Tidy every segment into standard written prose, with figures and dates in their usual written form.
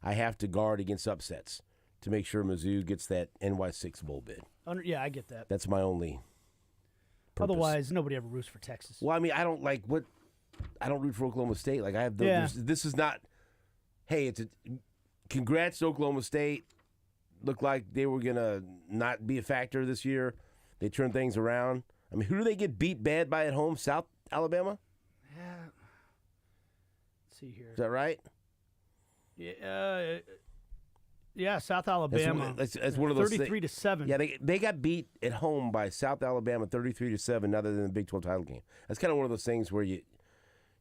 I have to guard against upsets to make sure Mizzou gets that NY6 bowl bid. Yeah, I get that. That's my only purpose. Otherwise, nobody ever roots for Texas. Well, I mean, I don't root for Oklahoma State. Like I have this is not. Hey, congrats to Oklahoma State. Looked like they were gonna not be a factor this year. They turned things around. I mean, who do they get beat bad by at home? South Alabama? Yeah. Let's see here. Is that right? Yeah, South Alabama. That's one of those 33-7. Yeah, they got beat at home by South Alabama 33-7, other than the Big 12 title game. That's kind of one of those things where you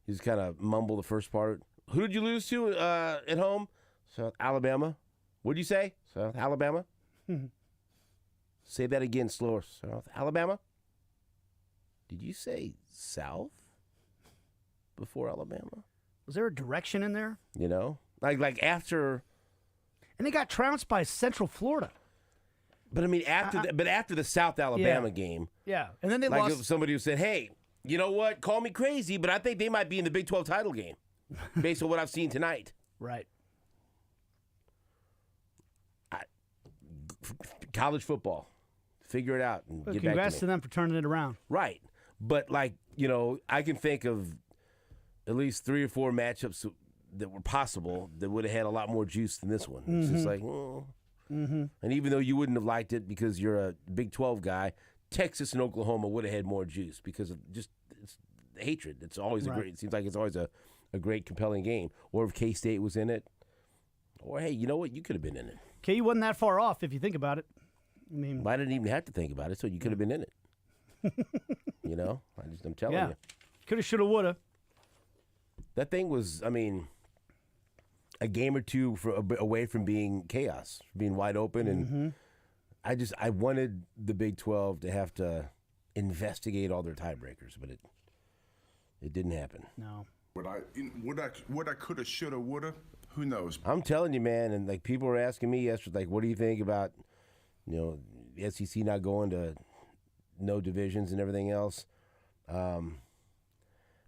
just kind of mumble the first part. Who did you lose to at home? South Alabama. What'd you say? South Alabama? Say that again slower. South Alabama? Did you say South before Alabama? Was there a direction in there? You know? Like after... And they got trounced by Central Florida. But I mean, after the South Alabama game... Yeah, and then they like lost... somebody who said, hey, you know what? Call me crazy, but I think they might be in the Big 12 title game based on what I've seen tonight. Right. College football. Figure it out and get back to me. Congrats to them for turning it around. Right. But, I can think of at least 3 or 4 matchups that were possible that would have had a lot more juice than this one. It's just like, And even though you wouldn't have liked it because you're a Big 12 guy, Texas and Oklahoma would have had more juice because of just it's hatred. It's always it seems like it's always a great, compelling game. Or if K-State was in it. Or, hey, you know what? You could have been in it. KU wasn't that far off if you think about it. I mean, I didn't even have to think about it, so you could have been in it. I'm telling you. Could have, should have, would have. That thing was, a game or two away from being chaos, being wide open, and I wanted the Big 12 to have to investigate all their tiebreakers, but it didn't happen. No. What I could have, should have, would have, who knows? I'm telling you, man, and like people were asking me yesterday, like, what do you think about, the SEC not going to no divisions and everything else? Man,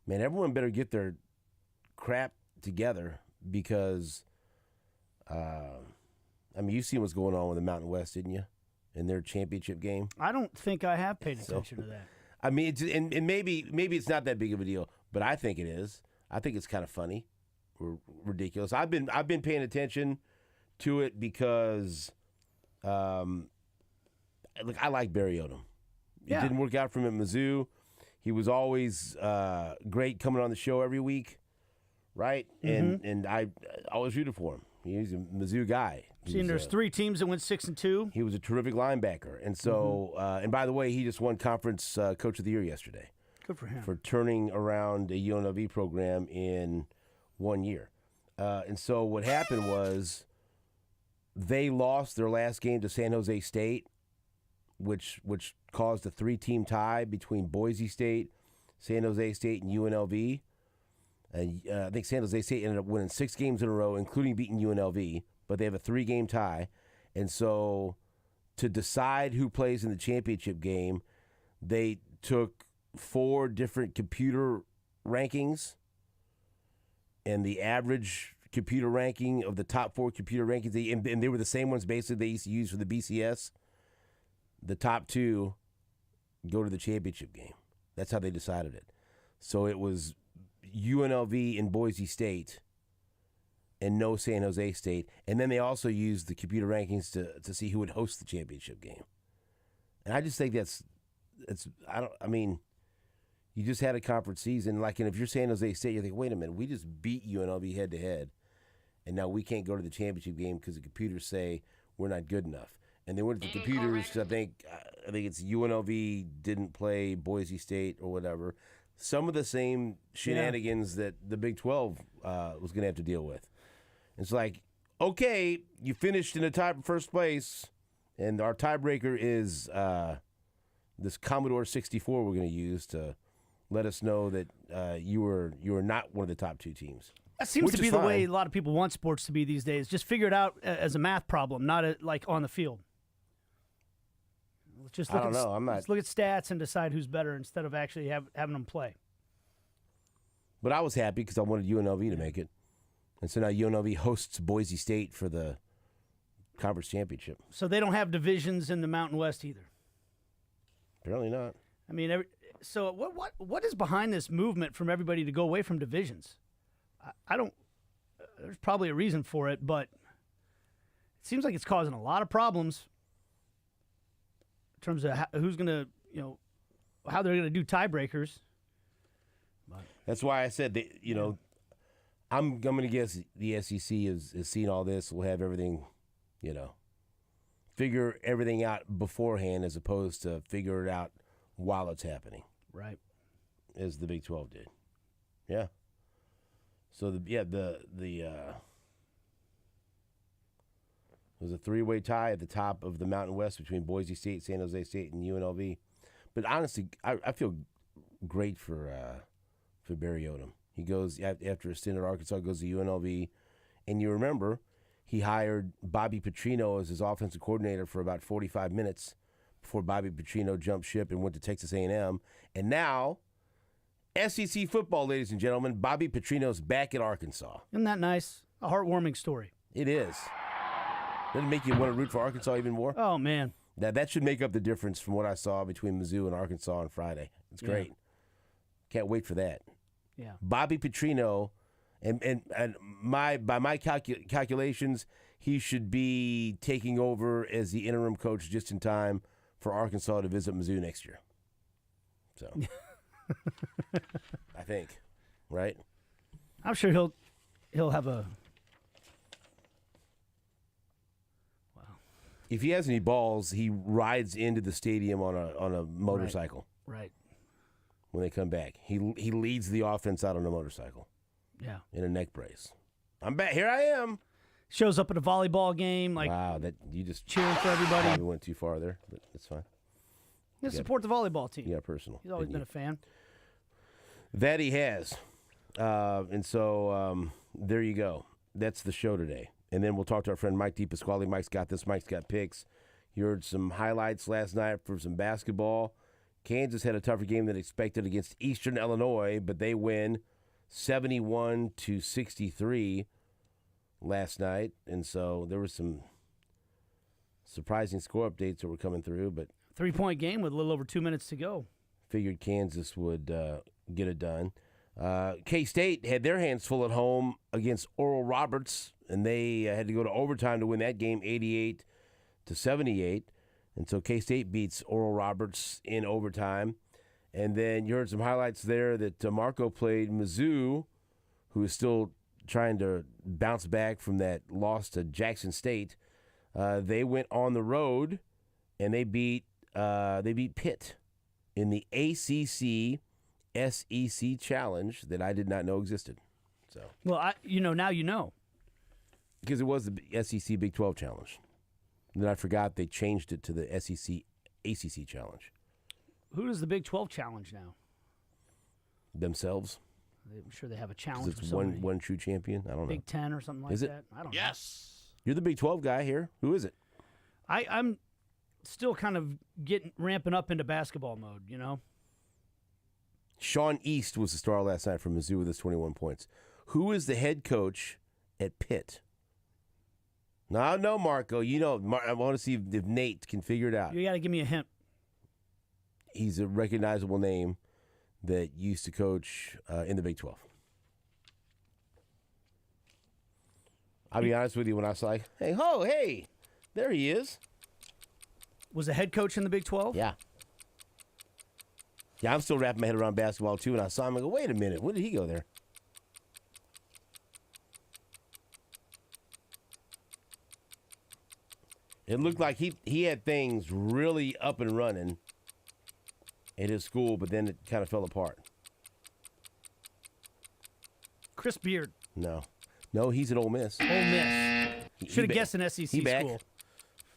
everyone better get their crap together because, you've seen what's going on with the Mountain West, didn't you, in their championship game? I don't think I have paid attention to that. And maybe it's not that big of a deal, but I think it is. I think it's kind of funny, or ridiculous. I've been paying attention to it because, I like Barry Odom. It didn't work out for him at Mizzou. He was always great coming on the show every week, right? And I always rooted for him. He's a Mizzou guy. There's 3 teams that went 6-2. He was a terrific linebacker, and so and by the way, he just won Conference Coach of the Year yesterday. Good for him. For turning around a UNLV program in 1 year. And so what happened was they lost their last game to San Jose State, which caused a 3-team tie between Boise State, San Jose State, and UNLV. And I think San Jose State ended up winning 6 games in a row, including beating UNLV, but they have a 3-game tie. And so to decide who plays in the championship game, they took 4 different computer rankings, and the average computer ranking of the top 4 computer rankings, and they were the same ones basically they used to use for the BCS. The top 2 go to the championship game. That's how they decided it. So it was UNLV and Boise State and no San Jose State. And then they also used the computer rankings to see who would host the championship game. And I just think you just had a conference season. And if you're San Jose State, you think, wait a minute, we just beat UNLV head-to-head, and now we can't go to the championship game because the computers say we're not good enough. And they went to the computers. I think it's UNLV didn't play Boise State or whatever. Some of the same shenanigans that the Big 12 was going to have to deal with. It's like, okay, you finished in the tie for first place, and our tiebreaker is this Commodore 64 we're going to use to let us know that you were not one of the top 2 teams. That seems to be the way a lot of people want sports to be these days. Just figure it out as a math problem, not on the field. Let's look at stats and decide who's better instead of actually having them play. But I was happy because I wanted UNLV to make it. And so now UNLV hosts Boise State for the conference championship. So they don't have divisions in the Mountain West either. Apparently not. I mean, so what is behind this movement from everybody to go away from divisions? I don't. There's probably a reason for it, but it seems like it's causing a lot of problems in terms of who's going to, how they're going to do tiebreakers. That's why I said that, I'm going to guess the SEC has seen all this. We'll have everything, figure everything out beforehand as opposed to figure it out while it's happening. Right. As the Big 12 did. Yeah. So it was a three-way tie at the top of the Mountain West between Boise State, San Jose State, and UNLV. But honestly, I feel great for Barry Odom. He goes after a stint at Arkansas, goes to UNLV, and you remember he hired Bobby Petrino as his offensive coordinator for about 45 minutes before Bobby Petrino jumped ship and went to Texas A&M, and now SEC football, ladies and gentlemen, Bobby Petrino's back at Arkansas. Isn't that nice? A heartwarming story. It is. Doesn't it make you want to root for Arkansas even more? Oh, man. Now, that should make up the difference from what I saw between Mizzou and Arkansas on Friday. It's great. Yeah. Can't wait for that. Yeah. Bobby Petrino, by my calculations, he should be taking over as the interim coach just in time for Arkansas to visit Mizzou next year. So, I think, right? I'm sure he'll have a. Wow. If he has any balls, he rides into the stadium on a motorcycle. Right. When they come back, he leads the offense out on a motorcycle. Yeah. In a neck brace. I'm back. Here I am. Shows up at a volleyball game, like wow, that you just cheering for everybody. Probably went too far there, but it's fine. He'll support the volleyball team. Yeah, personal. He's always been a fan. That he has. And so there you go. That's the show today. And then we'll talk to our friend Mike DePasquale. Mike's got this. Mike's got picks. You heard some highlights last night for some basketball. Kansas had a tougher game than expected against Eastern Illinois, but they win 71-63 last night. And so there were some surprising score updates that were coming through, but 3-point game with a little over 2 minutes to go. Figured Kansas would get it done. K-State had their hands full at home against Oral Roberts, and they had to go to overtime to win that game 88-78. And so K-State beats Oral Roberts in overtime. And then you heard some highlights there that Marco played Mizzou, who is still trying to bounce back from that loss to Jackson State. They went on the road, and they beat Pitt in the ACC SEC Challenge that I did not know existed. So well, now you know. Because it was the SEC Big 12 Challenge. And then I forgot they changed it to the SEC ACC Challenge. Who does the Big 12 challenge now? Themselves. I'm sure they have a challenge. It's one true champion. I don't know. Big 10 or something like is it? that. I don't know. Yes. You're the Big 12 guy here. Who is it? I'm still kind of ramping up into basketball mode, Sean East was the star last night for Mizzou with his 21 points. Who is the head coach at Pitt? No, Marco. I want to see if Nate can figure it out. You got to give me a hint. He's a recognizable name that used to coach in the Big 12. I'll be honest with you, when I was like, hey, there he is. Was a head coach in the Big 12? Yeah. Yeah, I'm still wrapping my head around basketball, too, and I saw him and go, wait a minute, when did he go there? It looked like he had things really up and running at his school, but then it kind of fell apart. Chris Beard. No, he's at Ole Miss. Ole Miss. Should have guessed an SEC he back? school.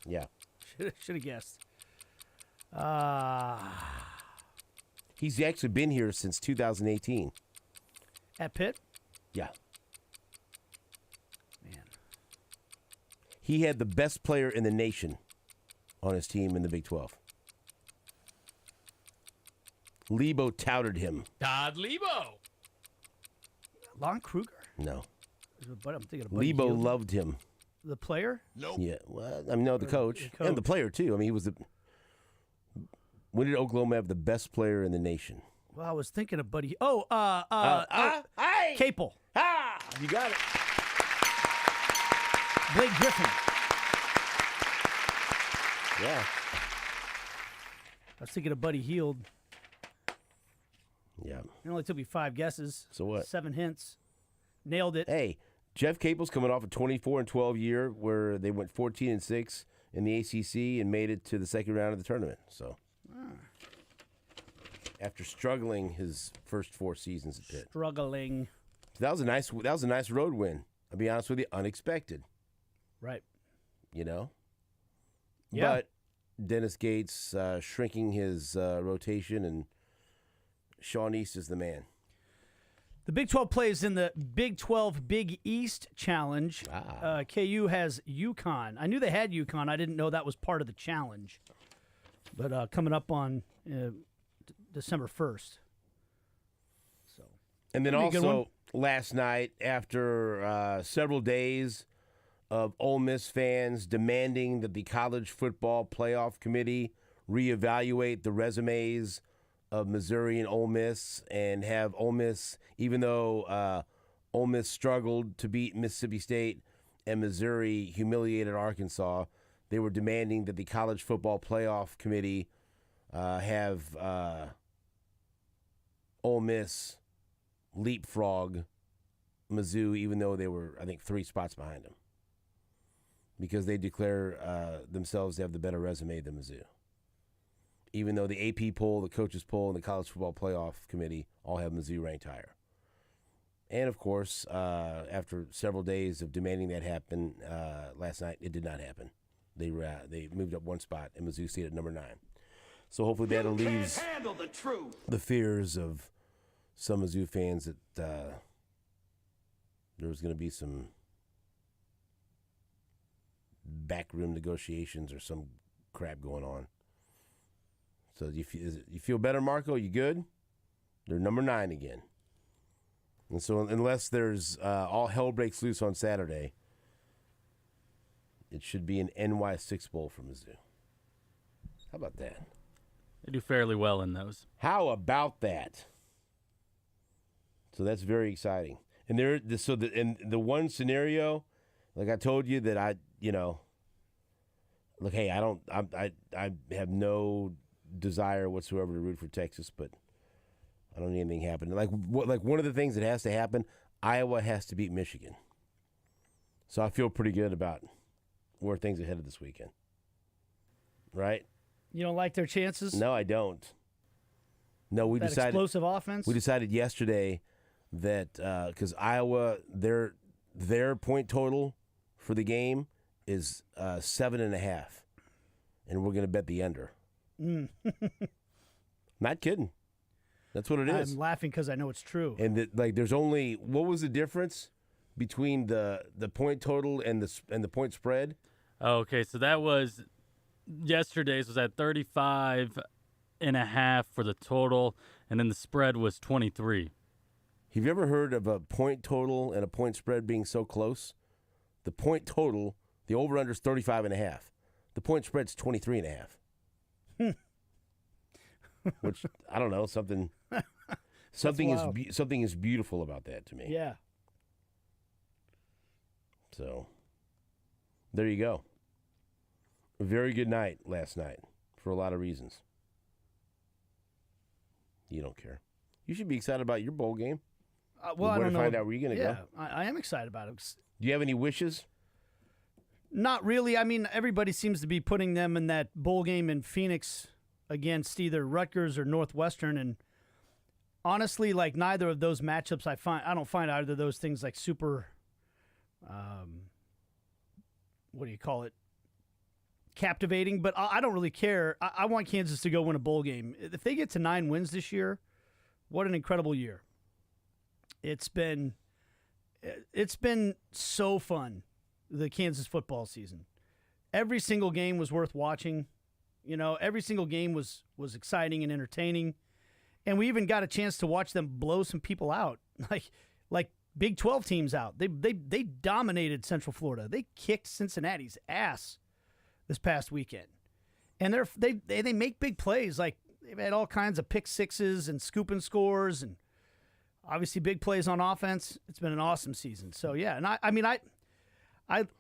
Yeah. Should have guessed. He's actually been here since 2018. At Pitt? Yeah. Man. He had the best player in the nation on his team in the Big 12. Lebo touted him. Todd Lebo. Lon Kruger? No. But I'm thinking of Buddy Lebo Hield. loved him. The player? Yeah, well, I mean, no, the coach the and the player too. I mean, he was the. When did Oklahoma have the best player in the nation? Well, I was thinking of Buddy. Capel. Ah, you got it. Blake Griffin. Yeah. I was thinking of Buddy Hield. Yeah. It only took me 5 guesses. So what? 7 hints. Nailed it. Hey, Jeff Capel's coming off a 24-12 year where they went 14-6 in the ACC and made it to the second round of the tournament. So, after struggling his first 4 seasons at Pitt, Struggling. so that was a nice road win. I'll be honest with you, unexpected. Right. You know. Yeah. But Dennis Gates shrinking his rotation, and Sean East is the man. The Big 12 plays in the Big 12 Big East Challenge. KU has UConn. I knew they had UConn. I didn't know that was part of the challenge. But coming up on December 1st. So. And then That'd be a good also last night, after several days of Ole Miss fans demanding that the College Football Playoff Committee reevaluate the resumes of Missouri and Ole Miss and have Ole Miss, even though Ole Miss struggled to beat Mississippi State and Missouri humiliated Arkansas, they were demanding that the College Football Playoff Committee have Ole Miss leapfrog Mizzou, even though they were, I think, 3 spots behind them, because they declare themselves to have the better resume than Mizzou. Even though the AP poll, the coaches poll, and the College Football Playoff Committee all have Mizzou ranked higher. And, of course, after several days of demanding that happen last night, it did not happen. They moved up 1 spot, and Mizzou stayed at number 9. So hopefully that alleviates the fears of some Mizzou fans that there was going to be some backroom negotiations or some crap going on. So you feel better, Marco? You good? They're number 9 again. And so unless there's all hell breaks loose on Saturday, it should be an NY6 Bowl for Mizzou. How about that? They do fairly well in those. How about that? So that's very exciting. And in the one scenario, like I told you that look, hey, I have no desire whatsoever to root for Texas, but I don't need anything happening. Like one of the things that has to happen, Iowa has to beat Michigan. So I feel pretty good about where things are headed this weekend. Right? You don't like their chances? No, I don't. No, we that decided explosive offense? We decided yesterday that because Iowa, their point total for the game is 7.5, and we're going to bet the under. Not kidding. That's what it is. I'm laughing because I know it's true. And there's only, what was the difference between the point total and the point spread? Okay, so that was yesterday's was at 35.5 for the total, and then the spread was 23. Have you ever heard of a point total and a point spread being so close? The point total, the over-under is 35.5. The point spread's 23.5. Which, I don't know, something is beautiful about that to me. Yeah. So, there you go. A very good night last night for a lot of reasons. You don't care. You should be excited about your bowl game. Well, I don't know. Find out where you're going to go. I am excited about it. Do you have any wishes? Not really. I mean, everybody seems to be putting them in that bowl game in Phoenix against either Rutgers or Northwestern, and honestly, like neither of those matchups, I don't find either of those things like super. What do you call it? Captivating, but I don't really care. I want Kansas to go win a bowl game. If they get to 9 wins this year, what an incredible year. It's been so fun, the Kansas football season. Every single game was worth watching. You know, every single game was exciting and entertaining. And we even got a chance to watch them blow some people out. Like Big 12 teams out. They dominated Central Florida. They kicked Cincinnati's ass this past weekend. And they make big plays. Like, they've had all kinds of pick sixes and scoop and scores and obviously big plays on offense. It's been an awesome season. So, yeah. And I mean,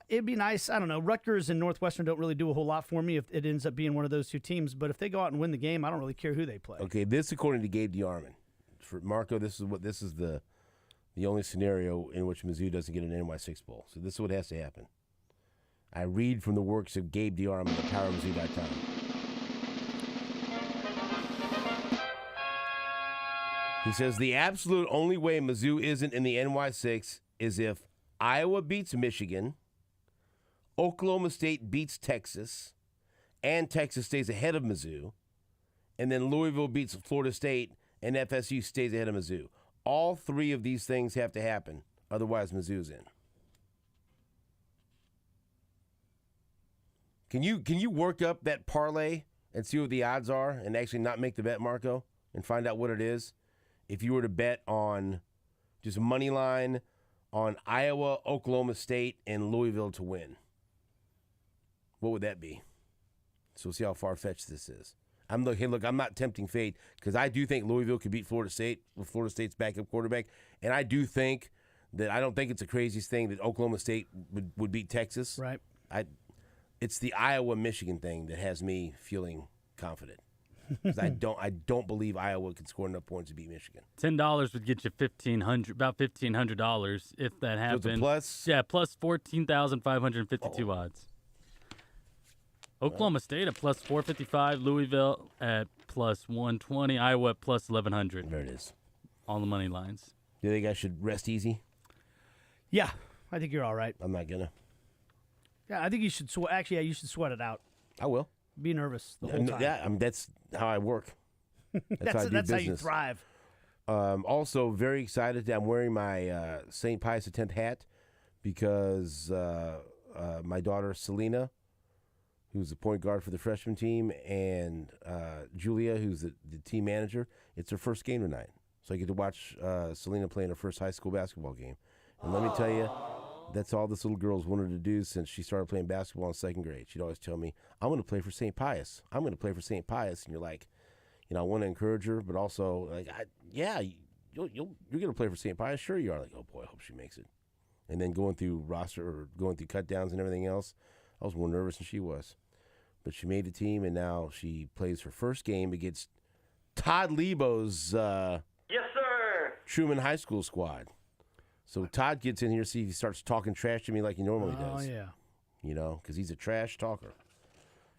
it'd be nice. I don't know. Rutgers and Northwestern don't really do a whole lot for me if it ends up being one of those two teams. But if they go out and win the game, I don't really care who they play. Okay, this according to Gabe DeArmond. For Marco, this is the only scenario in which Mizzou doesn't get an NY6 bowl. So this is what has to happen. I read from the works of Gabe DeArmond at PowerMizzou.com. He says the absolute only way Mizzou isn't in the NY6 is if Iowa beats Michigan, Oklahoma State beats Texas, and Texas stays ahead of Mizzou, and then Louisville beats Florida State, and FSU stays ahead of Mizzou. All three of these things have to happen. Otherwise, Mizzou's in. Can you work up that parlay and see what the odds are and actually not make the bet, Marco, and find out what it is? If you were to bet on just money line on Iowa, Oklahoma State, and Louisville to win, what would that be? So we'll see how far-fetched this is. I'm not tempting fate because I do think Louisville could beat Florida State with Florida State's backup quarterback, and I do think that I don't think it's the craziest thing that Oklahoma State would beat Texas. Right. It's the Iowa-Michigan thing that has me feeling confident because I don't believe Iowa can score enough points to beat Michigan. $10 would get you about $1,500 if that happened. So it's a plus? Yeah, plus 14,552 odds. Oklahoma State at plus 455, Louisville at plus 120, Iowa at plus 1,100. There it is. All the money lines. Do you think I should rest easy? Yeah, I think you're all right. I'm not gonna. Yeah, I think you should. Actually, yeah, you should sweat it out. I will. Be nervous the whole time. Yeah, I mean, that's how I work. That's how I do that's how you business. thrive. Also, very excited that I'm wearing my St. Pius X hat because my daughter Selena, who's the point guard for the freshman team, and Julia, who's the team manager, it's her first game tonight. So I get to watch Selena play in her first high school basketball game. And let me tell you, that's all this little girl's wanted to do since she started playing basketball in second grade. She'd always tell me, I'm going to play for St. Pius. I'm going to play for St. Pius. And you're like, I want to encourage her, but also, like, you're going to play for St. Pius? Sure you are. Like, oh, boy, I hope she makes it. And then going through cut downs and everything else, I was more nervous than she was. But she made the team, and now she plays her first game against Todd Lebo's Yes, sir. Truman High School squad. So Todd gets in here, see if he starts talking trash to me like he normally does. Oh, yeah. Because he's a trash talker.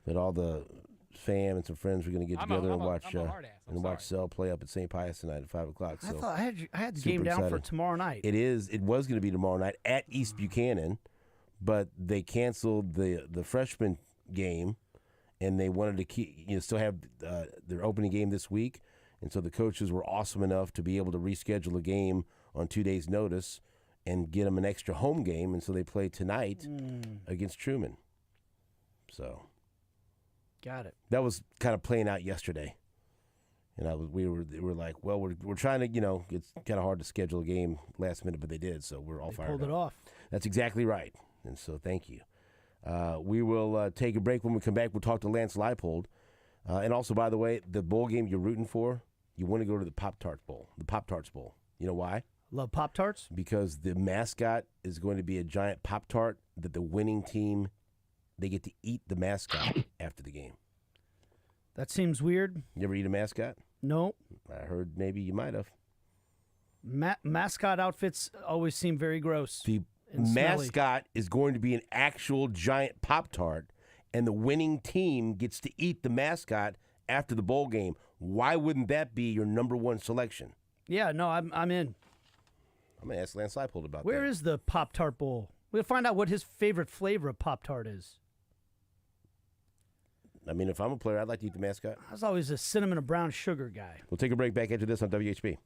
But all the fam and some friends are going to get together and watch Cell play up at St. Pius tonight at 5 o'clock. So I thought I had the super game down for excited. tomorrow night. It was going to be tomorrow night at East Buchanan, but they canceled the freshman game, and they wanted to still have their opening game this week. And so the coaches were awesome enough to be able to reschedule a game on 2 days' notice and get them an extra home game, and so they play tonight against Truman. So Got it. that was kind of playing out yesterday, and we were like, well, we're trying to, it's kind of hard to schedule a game last minute, but they did, so we're all fired up. Pulled it off. That's exactly right, and so thank you. We will take a break. When we come back, we'll talk to Lance Leipold. And also, by the way, the bowl game you're rooting for, you want to go to the Pop-Tarts Bowl. The Pop-Tarts Bowl. You know why? Love Pop-Tarts? Because the mascot is going to be a giant Pop-Tart that the winning team, they get to eat the mascot after the game. That seems weird. You ever eat a mascot? No. I heard maybe you might have. Mascot outfits always seem very gross. The and smelly. mascot is going to be an actual giant Pop-Tart, and the winning team gets to eat the mascot after the bowl game. Why wouldn't that be your number one selection? Yeah, no, I'm in. I'm going to ask Lance Leipold about that. Where is the Pop-Tart Bowl? We'll find out what his favorite flavor of Pop-Tart is. I mean, if I'm a player, I'd like to eat the mascot. I was always a cinnamon and brown sugar guy. We'll take a break back after this on WHB.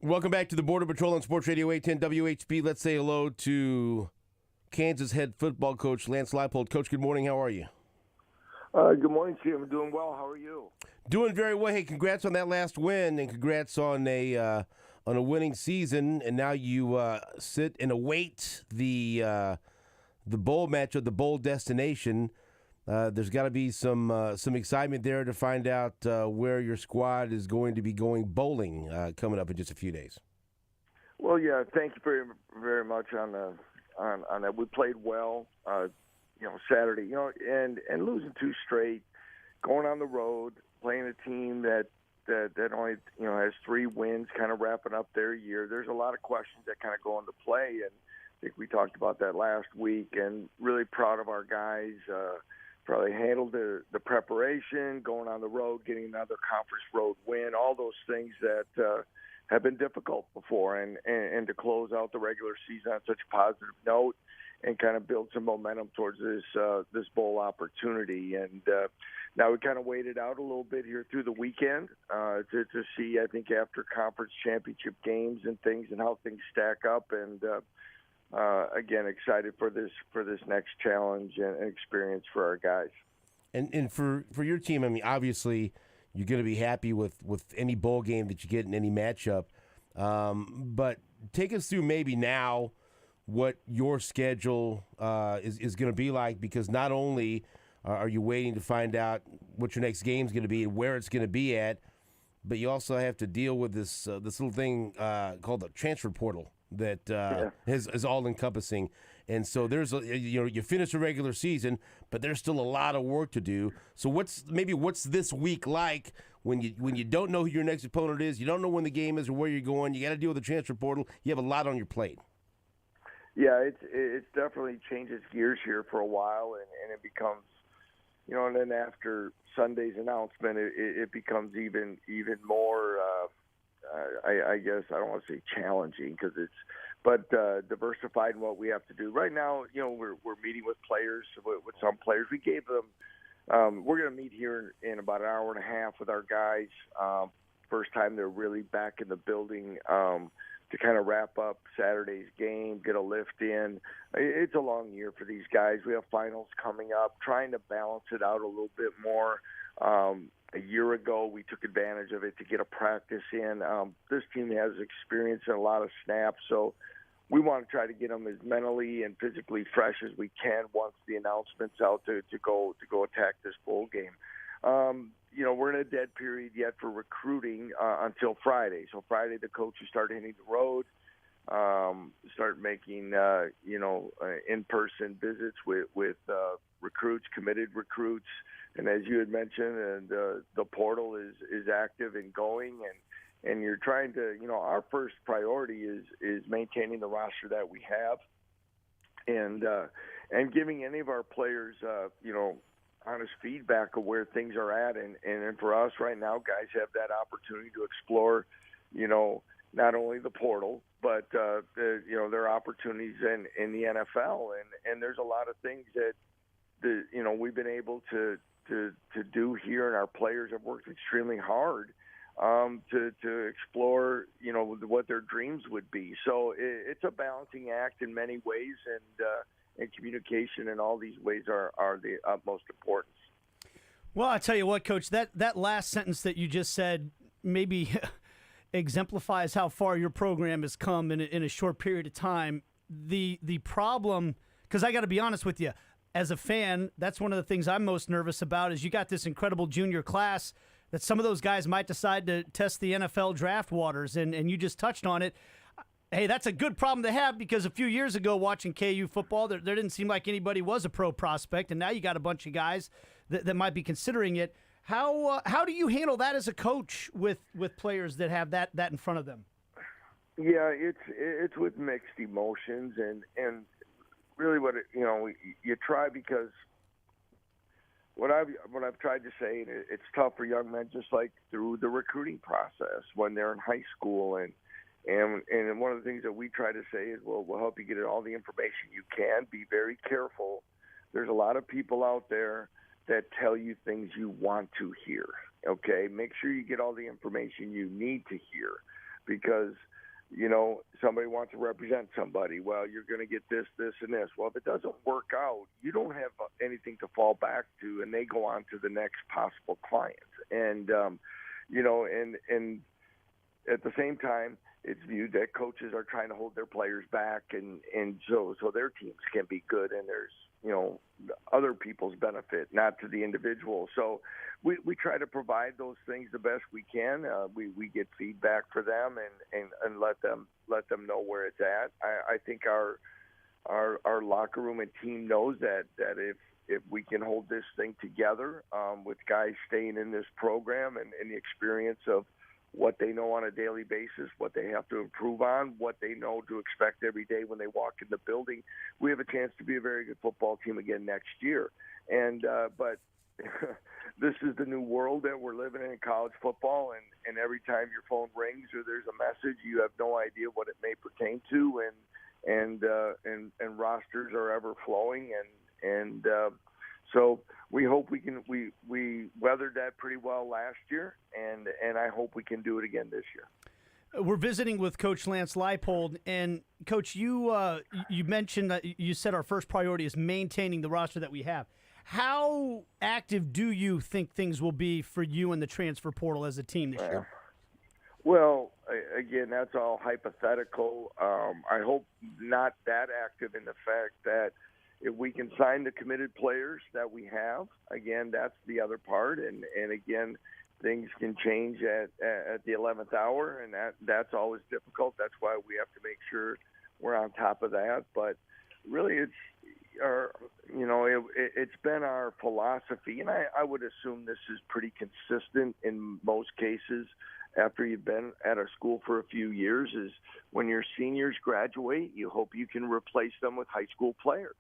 Welcome back to the Border Patrol on Sports Radio 810 WHB. Let's say hello to Kansas head football coach Lance Leipold. Coach, good morning. How are you? Good morning, Steve. I'm doing well. How are you? Doing very well. Hey, congrats on that last win, and congrats on a winning season. And now you sit and await the bowl matchup, the bowl destination. There's got to be some excitement there to find out where your squad is going to be going bowling coming up in just a few days. Well, yeah. Thank you very, very much on that. We played well, Saturday. And losing 2 straight, going on the road, playing a team that only has 3 wins, kind of wrapping up their year. There's a lot of questions that kind of go into play, and I think we talked about that last week. And really proud of our guys. Probably handled the preparation, going on the road, getting another conference road win, all those things that have been difficult before, and to close out the regular season on such a positive note and kind of build some momentum towards this bowl opportunity. And now we kind of waited out a little bit here through the weekend to see, I think, after conference championship games and things and how things stack up. And again, excited for this next challenge and experience for our guys. And for your team, I mean, obviously you're going to be happy with any bowl game that you get in any matchup. But take us through maybe now what your schedule is going to be like, because not only are you waiting to find out what your next game is going to be and where it's going to be at, but you also have to deal with this little thing called the transfer portal that is all encompassing. And so there's you finish a regular season, but there's still a lot of work to do. So what's this week like when you don't know who your next opponent is, you don't know when the game is or where you're going, you got to deal with the transfer portal, you have a lot on your plate. Yeah, it's definitely changes gears here for a while, and it becomes, and then after Sunday's announcement, it becomes even more. I guess I don't want to say challenging but diversified in what we have to do right now. We're meeting with players, with some players. We gave them. We're going to meet here in about an hour and a half with our guys. First time they're really back in the building to kind of wrap up Saturday's game, get a lift in. It's a long year for these guys. We have finals coming up, trying to balance it out a little bit more. A year ago, we took advantage of it to get a practice in. This team has experience in a lot of snaps, so we want to try to get them as mentally and physically fresh as we can once the announcement's out to go attack this bowl game. We're in a dead period yet for recruiting until Friday. So Friday, the coaches start hitting the road, start making in-person visits with recruits, committed recruits. And as you had mentioned, and the portal is active and going, and you're trying to, our first priority is maintaining the roster that we have, and giving any of our players, honest feedback of where things are at, and for us right now, guys have that opportunity to explore, not only the portal, but their opportunities in the NFL, and there's a lot of things that we've been able to do here, and our players have worked extremely hard to explore, what their dreams would be. So it's a balancing act in many ways, and communication in all these ways are the utmost importance. Well, I tell you what, Coach, that last sentence that you just said maybe exemplifies how far your program has come in a short period of time. The problem, because I got to be honest with you, as a fan, that's one of the things I'm most nervous about is you got this incredible junior class that some of those guys might decide to test the NFL draft waters, and you just touched on it. Hey, that's a good problem to have, because a few years ago watching KU football, there didn't seem like anybody was a pro prospect, and now you got a bunch of guys that might be considering it. How do you handle that as a coach with players that have that in front of them? Yeah, it's with mixed emotions, and really you try, because what I've tried to say, and it's tough for young men just like through the recruiting process when they're in high school, and one of the things that we try to say is, we'll help you get all the information you can. Be very careful. There's a lot of people out there that tell you things you want to hear. Okay, make sure you get all the information you need to hear, because somebody wants to represent somebody. Well, you're going to get this, this, and this. Well, if it doesn't work out, you don't have anything to fall back to, and they go on to the next possible client. And, and at the same time, it's viewed that coaches are trying to hold their players back, and so their teams can be good, and there's other people's benefit, not to the individual. So we try to provide those things the best we can. We get feedback for them and let them know where it's at. I think our locker room and team knows that if we can hold this thing together with guys staying in this program and the experience of what they know on a daily basis, what they have to improve on, what they know to expect every day when they walk in the building, we have a chance to be a very good football team again next year. And but this is the new world that we're living in college football, and every time your phone rings or there's a message, you have no idea what it may pertain to, and rosters are ever flowing, and so we hope we weathered that pretty well last year, and I hope we can do it again this year. We're visiting with Coach Lance Leipold, and Coach, you mentioned that you said our first priority is maintaining the roster that we have. How active do you think things will be for you in the transfer portal as a team this year? Well, again, that's all hypothetical. I hope not that active in the fact that if we can sign the committed players that we have, again, that's the other part. And again, things can change at the 11th hour, and that's always difficult. That's why we have to make sure we're on top of that. But really, it's been our philosophy, and I would assume this is pretty consistent in most cases after you've been at a school for a few years, is when your seniors graduate, you hope you can replace them with high school players.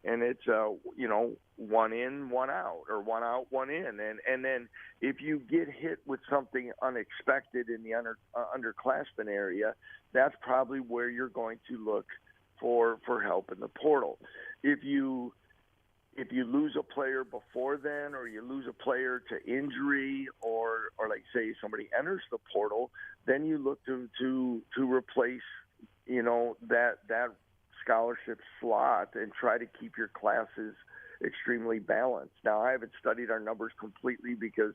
And it's, one in, one out, or one out, one in. And then if you get hit with something unexpected in the underclassmen area, that's probably where you're going to look for help in the portal. If you lose a player before then, or you lose a player to injury, or like say somebody enters the portal, then you look to replace, that scholarship slot and try to keep your classes extremely balanced. Now, I haven't studied our numbers completely because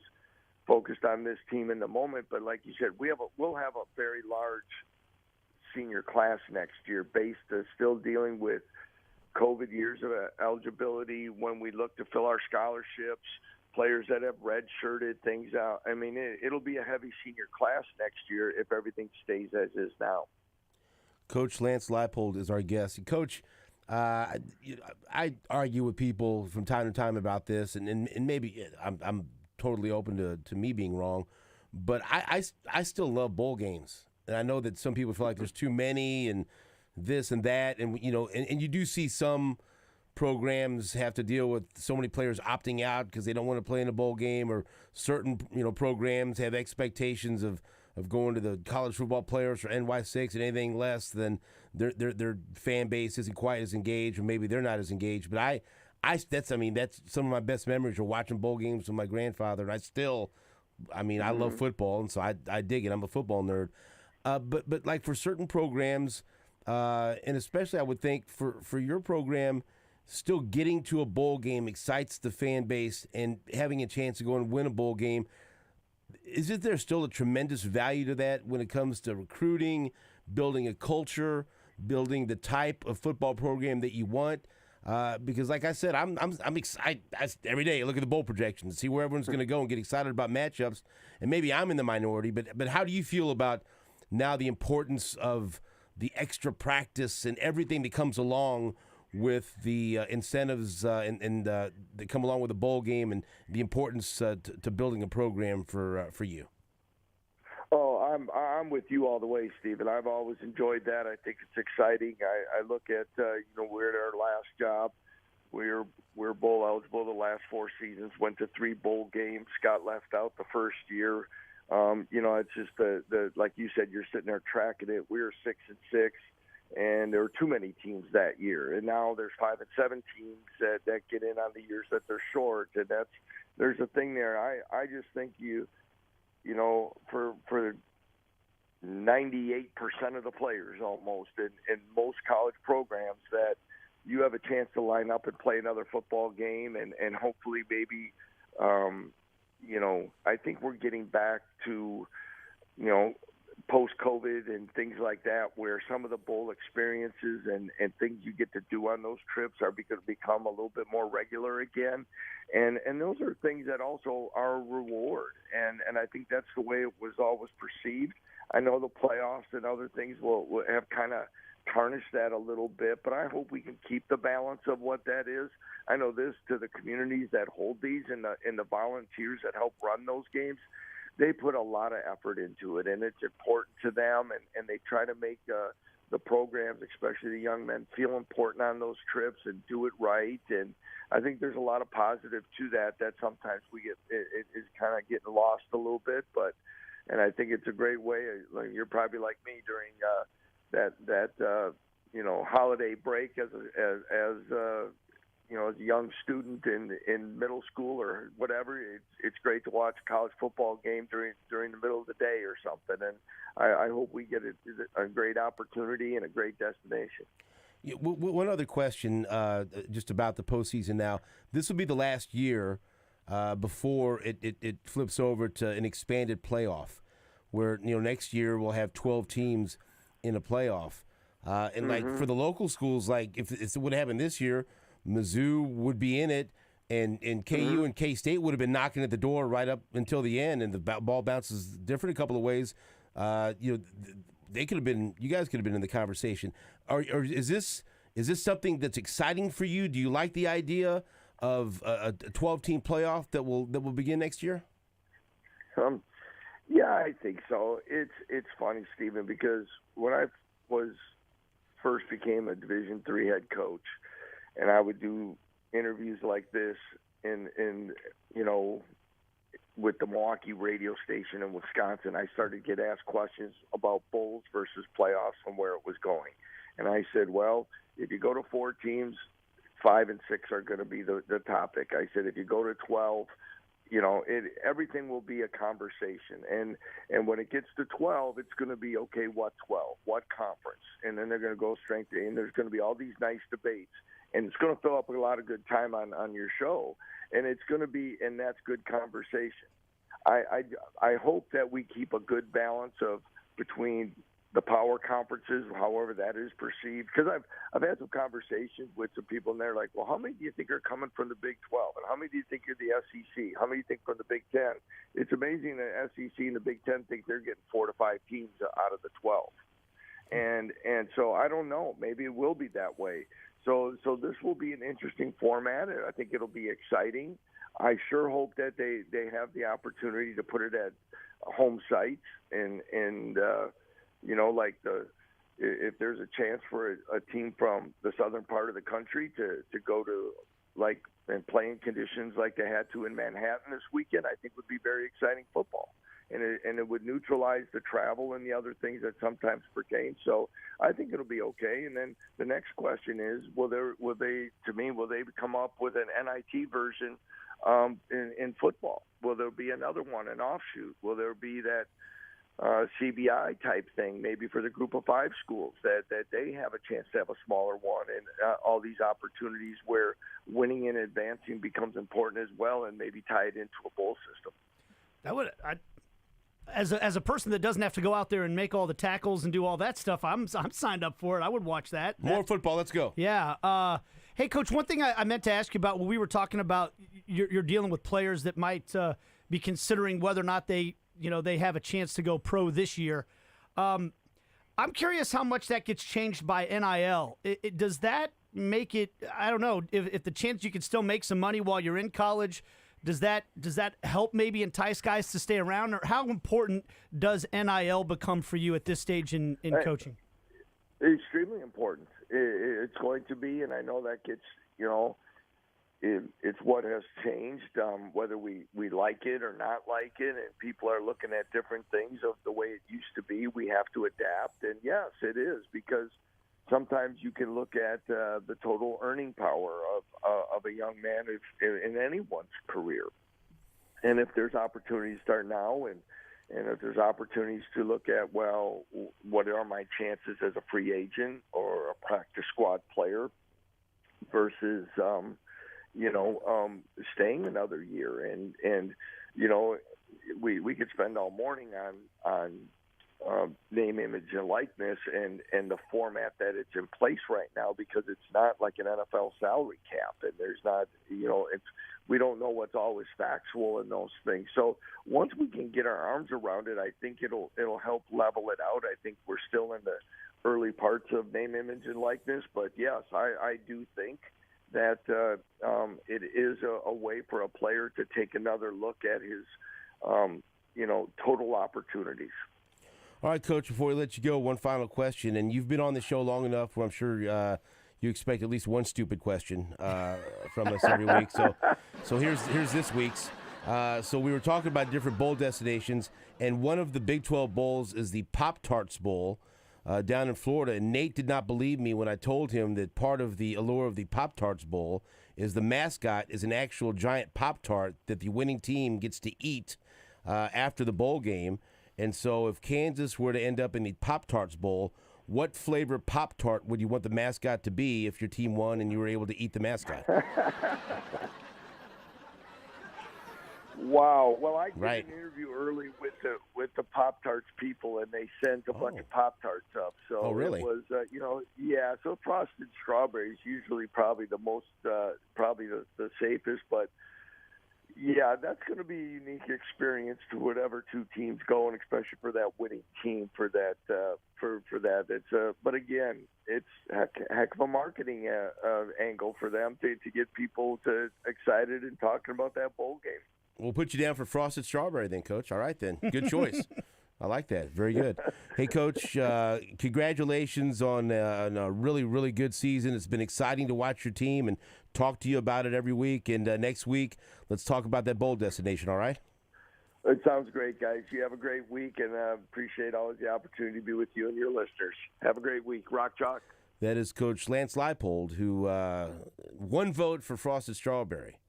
focused on this team in the moment, but like you said, we'll have a very large senior class next year based still dealing with COVID years of eligibility when we look to fill our scholarships, players that have redshirted things out. I mean, it'll be a heavy senior class next year if everything stays as is now. Coach Lance Leipold is our guest. Coach, I argue with people from time to time about this, and maybe I'm totally open to me being wrong, but I still love bowl games. And I know that some people feel like there's too many and this and that, and and you do see some programs have to deal with so many players opting out because they don't want to play in a bowl game, or certain programs have expectations of going to the college football players for NY6 and anything less than their fan base isn't quite as engaged, or maybe they're not as engaged. But that's some of my best memories are watching bowl games with my grandfather, and I love football, and so I dig it. I'm a football nerd. But like for certain programs, and especially I would think for your program, still getting to a bowl game excites the fan base, and having a chance to go and win a bowl game. Isn't there still a tremendous value to that when it comes to recruiting, building a culture, building the type of football program that you want? Because, like I said, I'm excited every day. I look at the bowl projections, see where everyone's going to go, and get excited about matchups. And maybe I'm in the minority, but how do you feel about now the importance of the extra practice and everything that comes along with the incentives that come along with the bowl game, and the importance to building a program for you? Oh, I'm with you all the way, Stephen. I've always enjoyed that. I think it's exciting. I look at we're at our last job. We're bowl eligible the last 4 seasons. Went to 3 bowl games. Got left out the first year. It's just the like you said, you're sitting there tracking it. We were 6-6. And there were too many teams that year, and now there's 5 and 7 teams that get in on the years that they're short, and there's a thing there. I just think for 98% of the players almost in most college programs that you have a chance to line up and play another football game and hopefully maybe, I think we're getting back to, post-COVID and things like that, where some of the bowl experiences and things you get to do on those trips are going to become a little bit more regular again. And those are things that also are a reward. And I think that's the way it was always perceived. I know the playoffs and other things will have kind of tarnished that a little bit, but I hope we can keep the balance of what that is. I know this to the communities that hold these and the volunteers that help run those games. They put a lot of effort into it, and it's important to them, and they try to make the programs, especially the young men, feel important on those trips and do it right. And I think there's a lot of positive to that sometimes we get it is kind of getting lost a little bit, and I think it's a great way. Like, you're probably like me during that holiday break as as a young student in middle school or whatever. It's great to watch a college football game during the middle of the day or something, and I hope we get a great opportunity and a great destination. Yeah, one other question, just about the postseason. Now, this will be the last year before it flips over to an expanded playoff, where next year we'll have 12 teams in a playoff, and like for the local schools, like if it would happen this year, Mizzou would be in it, and KU and K-State would have been knocking at the door right up until the end, and the ball bounces different a couple of ways. They could have been. You guys could have been in the conversation. Or is this something that's exciting for you? Do you like the idea of a 12-team playoff that will begin next year? Yeah, I think so. It's funny, Stephen, because when I first became a Division III head coach, and I would do interviews like this in with the Milwaukee radio station in Wisconsin, I started to get asked questions about bowls versus playoffs and where it was going. And I said, well, if you go to 4 teams, 5 and 6 are going to be the topic. I said, if you go to 12, everything will be a conversation. And when it gets to 12, it's going to be, okay, what 12? What conference? And then they're going to go strength to, and there's going to be all these nice debates. And it's going to fill up a lot of good time on your show. And it's going to be, and that's good conversation. I hope that we keep a good balance between the power conferences, however that is perceived. Because I've had some conversations with some people, and they're like, well, how many do you think are coming from the Big 12? And how many do you think are the SEC? How many do you think from the Big 10? It's amazing that SEC and the Big 10 think they're getting 4 to 5 teams out of the 12. And so I don't know. Maybe it will be that way. So this will be an interesting format, and I think it'll be exciting. I sure hope that they have the opportunity to put it at home sites and if there's a chance for a team from the southern part of the country to go to and play in conditions like they had to in Manhattan this weekend, I think would be very exciting football. And it would neutralize the travel and the other things that sometimes pertain. So I think it'll be okay. And then the next question is, will they come up with an NIT version in football? Will there be another one, an offshoot? Will there be that CBI type thing, maybe for the Group of 5 schools, that they have a chance to have a smaller one, and all these opportunities where winning and advancing becomes important as well, and maybe tie it into a bowl system. As a person that doesn't have to go out there and make all the tackles and do all that stuff, I'm signed up for it. I would watch that. More football. Let's go. Yeah. Hey, Coach, one thing I meant to ask you about when we were talking about you're dealing with players that might be considering whether or not they have a chance to go pro this year. I'm curious how much that gets changed by NIL. Does that make it? I don't know if the chance you can still make some money while you're in college. Does that help maybe entice guys to stay around, or how important does NIL become for you at this stage in coaching? Extremely important. It's going to be, and I know that gets, it's what has changed, whether we like it or not like it, and people are looking at different things of the way it used to be. We have to adapt, and yes, it is, because sometimes you can look at the total earning power of a young man in anyone's career. And if there's opportunity to start now And if there's opportunities to look at, well, what are my chances as a free agent or a practice squad player versus, staying another year. And we could spend all morning on name, image, and likeness and the format that it's in place right now, because it's not like an NFL salary cap, and there's not, we don't know what's always factual in those things. So once we can get our arms around it, I think it'll help level it out. I think we're still in the early parts of name, image, and likeness, but yes, I do think that it is a way for a player to take another look at his, total opportunities. All right, Coach, before we let you go, one final question. And you've been on the show long enough where I'm sure you expect at least one stupid question from us every week. So here's this week's. So we were talking about different bowl destinations, and one of the Big 12 bowls is the Pop-Tarts Bowl down in Florida. And Nate did not believe me when I told him that part of the allure of the Pop-Tarts Bowl is the mascot is an actual giant Pop-Tart that the winning team gets to eat after the bowl game. And so if Kansas were to end up in the Pop-Tarts Bowl, what flavor Pop-Tart would you want the mascot to be if your team won and you were able to eat the mascot? Wow. Well, I did Right. an interview early with the Pop-Tarts people, and they sent a bunch of Pop-Tarts up. So Oh, really? it was, so frosted strawberries usually probably the most, probably the safest, but yeah, that's going to be a unique experience to whatever two teams go, and especially for that winning team. For that, it's but again, it's a heck of a marketing angle for them to get people excited and talking about that bowl game. We'll put you down for frosted strawberry then, Coach. All right, then. Good choice. I like that. Very good. Hey, Coach, congratulations on a really, really good season. It's been exciting to watch your team and talk to you about it every week. And next week, let's talk about that bowl destination, all right? It sounds great, guys. You have a great week, and appreciate always the opportunity to be with you and your listeners. Have a great week. Rock Chalk. That is Coach Lance Leipold, who one vote for frosted strawberry.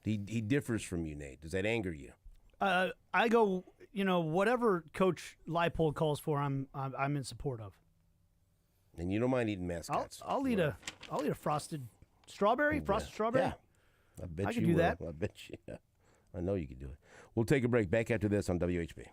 He differs from you, Nate. Does that anger you? I go, whatever Coach Leipold calls for, I'm in support of. And you don't mind eating mascots? I'll eat a frosted strawberry. Strawberry. Yeah, I bet I you could do will. that. I bet you. I know you could do it. We'll take a break. Back after this on WHB.